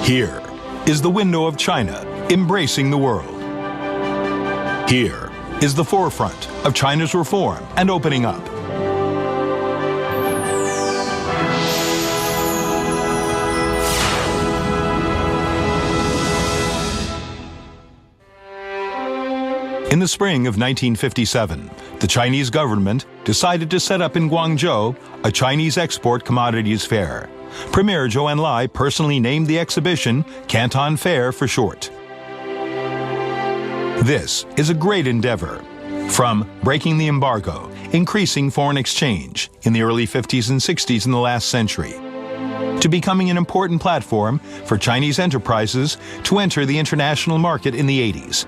Here is the window of China embracing the world. Here is the forefront of China's reform and opening up. In the spring of 1957, the Chinese government decided to set up in Guangzhou a Chinese export commodities fair. Premier Zhou Enlai personally named the exhibition Canton Fair for short. This is a great endeavor. From breaking the embargo, increasing foreign exchange in the early 50s and 60s in the last century, to becoming an important platform for Chinese enterprises to enter the international market in the 80s.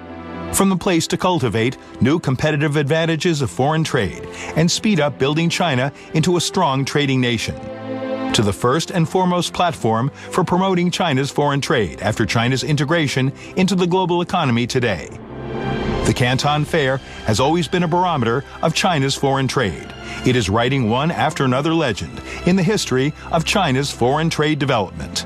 From the place to cultivate new competitive advantages of foreign trade and speed up building China into a strong trading nation, to the first and foremost platform for promoting China's foreign trade after China's integration into the global economy today. The Canton Fair has always been a barometer of China's foreign trade. It is writing one after another legend in the history of China's foreign trade development.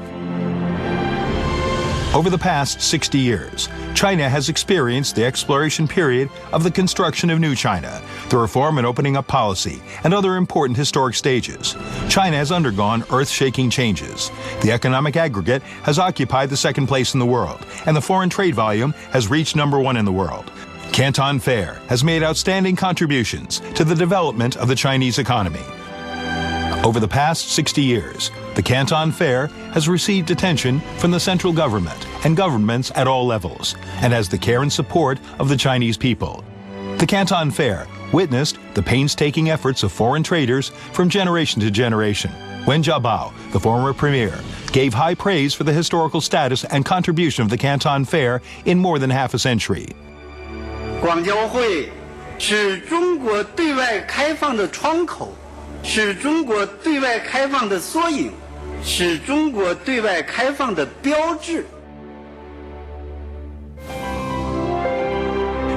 Over the past 60 years, China has experienced the exploration period of the construction of New China, the reform and opening up policy, and other important historic stages. China has undergone earth-shaking changes. The economic aggregate has occupied the second place in the world, and the foreign trade volume has reached #1 in the world. Canton Fair has made outstanding contributions to the development of the Chinese economy. Over the past 60 years, the Canton Fair has received attention from the central government and governments at all levels, and has the care and support of the Chinese people. The Canton Fair witnessed the painstaking efforts of foreign traders from generation to generation. Wen Jiabao, the former premier, gave high praise for the historical status and contribution of the Canton Fair in more than half a century. 广交会是中国对外开放的窗口，是中国对外开放的缩影，是中国对外开放的标志。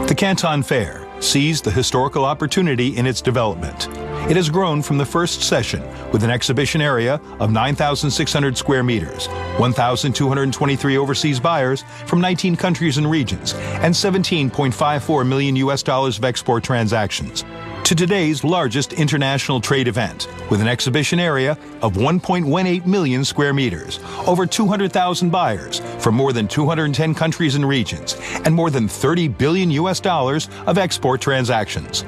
The Canton Fair seized the historical opportunity in its development. It has grown from the first session with an exhibition area of 9,600 square meters, 1,223 overseas buyers from 19 countries and regions, and $17.54 million of export transactions, to today's largest international trade event, with an exhibition area of 1.18 million square meters, over 200,000 buyers from more than 210 countries and regions, and more than $30 billion of export transactions.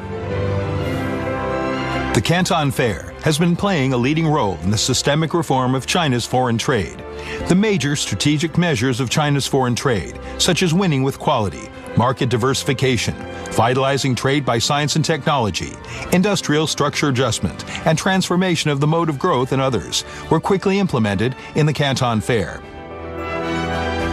The Canton Fair has been playing a leading role in the systemic reform of China's foreign trade. The major strategic measures of China's foreign trade, such as winning with quality, market diversification, vitalizing trade by science and technology, industrial structure adjustment, and transformation of the mode of growth and others, were quickly implemented in the Canton Fair.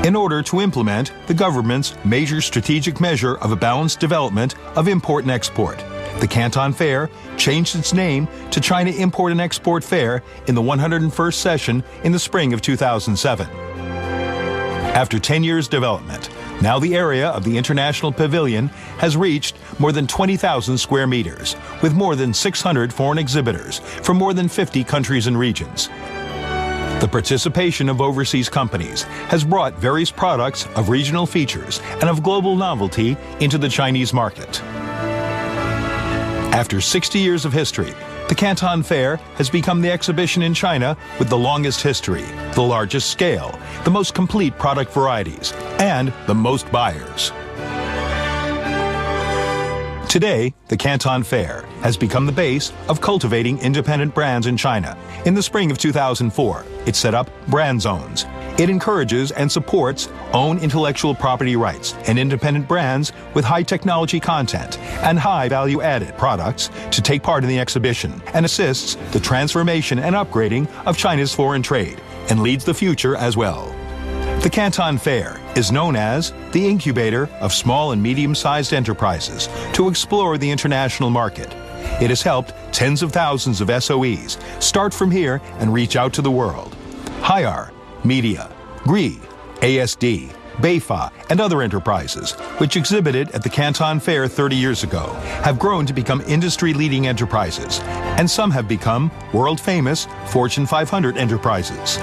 In order to implement the government's major strategic measure of a balanced development of import and export, the Canton Fair changed its name to China Import and Export Fair in the 101st session in the spring of 2007. After 10 years' development, now the area of the International Pavilion has reached more than 20,000 square meters, with more than 600 foreign exhibitors from more than 50 countries and regions. The participation of overseas companies has brought various products of regional features and of global novelty into the Chinese market. After 60 years of history, the Canton Fair has become the exhibition in China with the longest history, the largest scale, the most complete product varieties, and the most buyers. Today, the Canton Fair has become the base of cultivating independent brands in China. In the spring of 2004, it set up brand zones. It encourages and supports own intellectual property rights and independent brands with high technology content and high value-added products to take part in the exhibition, and assists the transformation and upgrading of China's foreign trade, and leads the future as well. The Canton Fair is known as the incubator of small and medium-sized enterprises to explore the international market. It has helped tens of thousands of SOEs start from here and reach out to the world. Haier, Media, Gree, ASD, Beifa, and other enterprises, which exhibited at the Canton Fair 30 years ago, have grown to become industry-leading enterprises, and some have become world-famous Fortune 500 enterprises.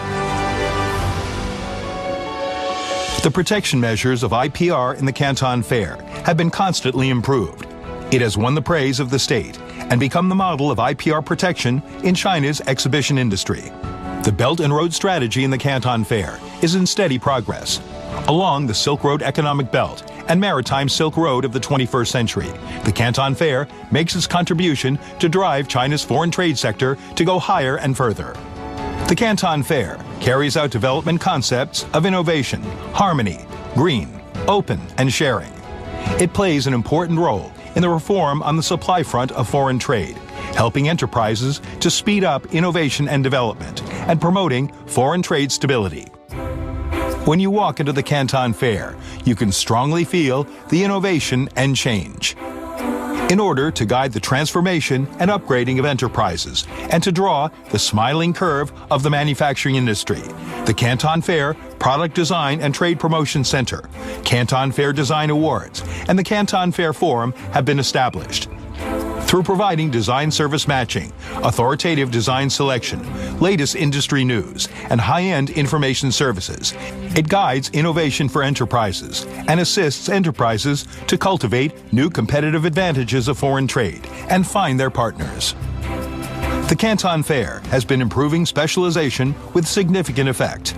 The protection measures of IPR in the Canton Fair have been constantly improved. It has won the praise of the state and become the model of IPR protection in China's exhibition industry. The Belt and Road strategy in the Canton Fair is in steady progress. Along the Silk Road economic belt and maritime Silk Road of the 21st century, the Canton Fair makes its contribution to drive China's foreign trade sector to go higher and further. The Canton Fair carries out development concepts of innovation, harmony, green, open, and sharing. It plays an important role in the reform on the supply front of foreign trade, helping enterprises to speed up innovation and development and promoting foreign trade stability. When you walk into the Canton Fair, you can strongly feel the innovation and change. In order to guide the transformation and upgrading of enterprises and to draw the smiling curve of the manufacturing industry, the Canton Fair Product Design and Trade Promotion Center, Canton Fair Design Awards, and the Canton Fair Forum have been established. Through providing design service matching, authoritative design selection, latest industry news, and high-end information services, it guides innovation for enterprises and assists enterprises to cultivate new competitive advantages of foreign trade and find their partners. The Canton Fair has been improving specialization with significant effect,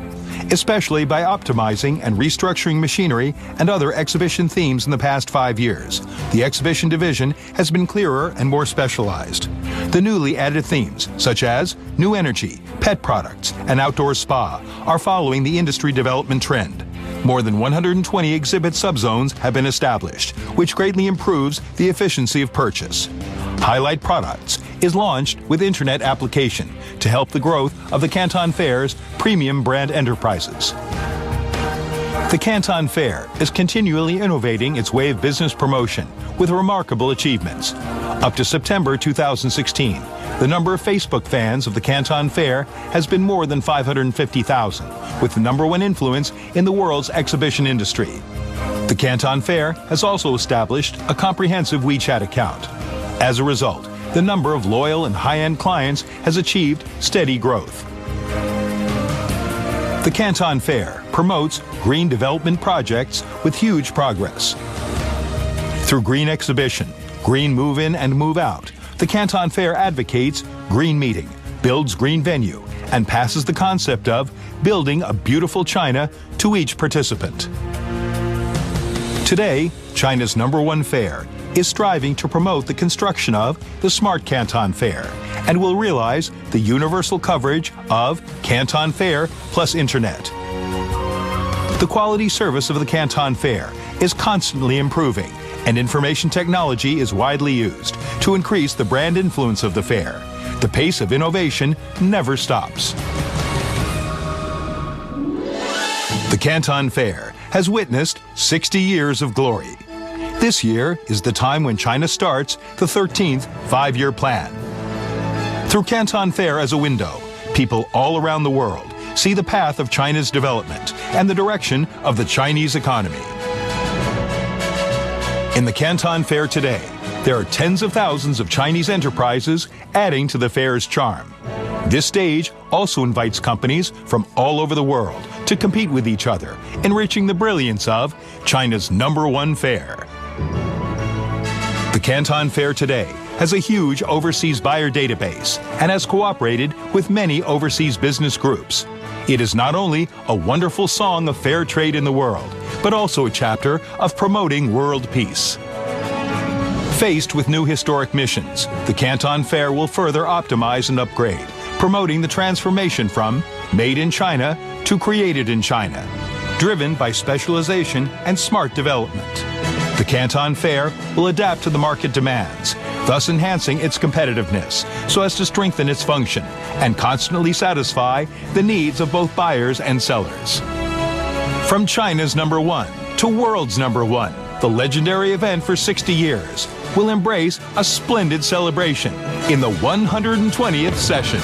especially by optimizing and restructuring machinery and other exhibition themes in the past 5 years. The exhibition division has been clearer and more specialized. The newly added themes, such as new energy, pet products, and outdoor spa, are following the industry development trend. More than 120 exhibit subzones have been established, which greatly improves the efficiency of purchase. Highlight Products is launched with Internet application to help the growth of the Canton Fair's premium brand enterprises. The Canton Fair is continually innovating its way of business promotion with remarkable achievements. Up to September 2016, the number of Facebook fans of the Canton Fair has been more than 550,000, with the #1 influence in the world's exhibition industry. The Canton Fair has also established a comprehensive WeChat account. As a result, the number of loyal and high-end clients has achieved steady growth. The Canton Fair promotes green development projects with huge progress. Through green exhibition, green move-in and move-out, the Canton Fair advocates green meeting, builds green venue, and passes the concept of building a beautiful China to each participant. Today, China's #1 fair is striving to promote the construction of the Smart Canton Fair and will realize the universal coverage of Canton Fair plus Internet. The quality service of the Canton Fair is constantly improving, and information technology is widely used to increase the brand influence of the fair. The pace of innovation never stops. The Canton Fair has witnessed 60 years of glory. This year is the time when China starts the 13th five-year plan. Through Canton Fair as a window, people all around the world see the path of China's development and the direction of the Chinese economy. In the Canton Fair today, there are tens of thousands of Chinese enterprises adding to the fair's charm. This stage also invites companies from all over the world to compete with each other, enriching the brilliance of China's #1 fair. The Canton Fair today has a huge overseas buyer database and has cooperated with many overseas business groups. It is not only a wonderful song of fair trade in the world, but also a chapter of promoting world peace. Faced with new historic missions, the Canton Fair will further optimize and upgrade, promoting the transformation from made in China to created in China, driven by specialization and smart development. The Canton Fair will adapt to the market demands, thus enhancing its competitiveness so as to strengthen its function and constantly satisfy the needs of both buyers and sellers. From China's #1 to world's #1, the legendary event for 60 years will embrace a splendid celebration in the 120th session.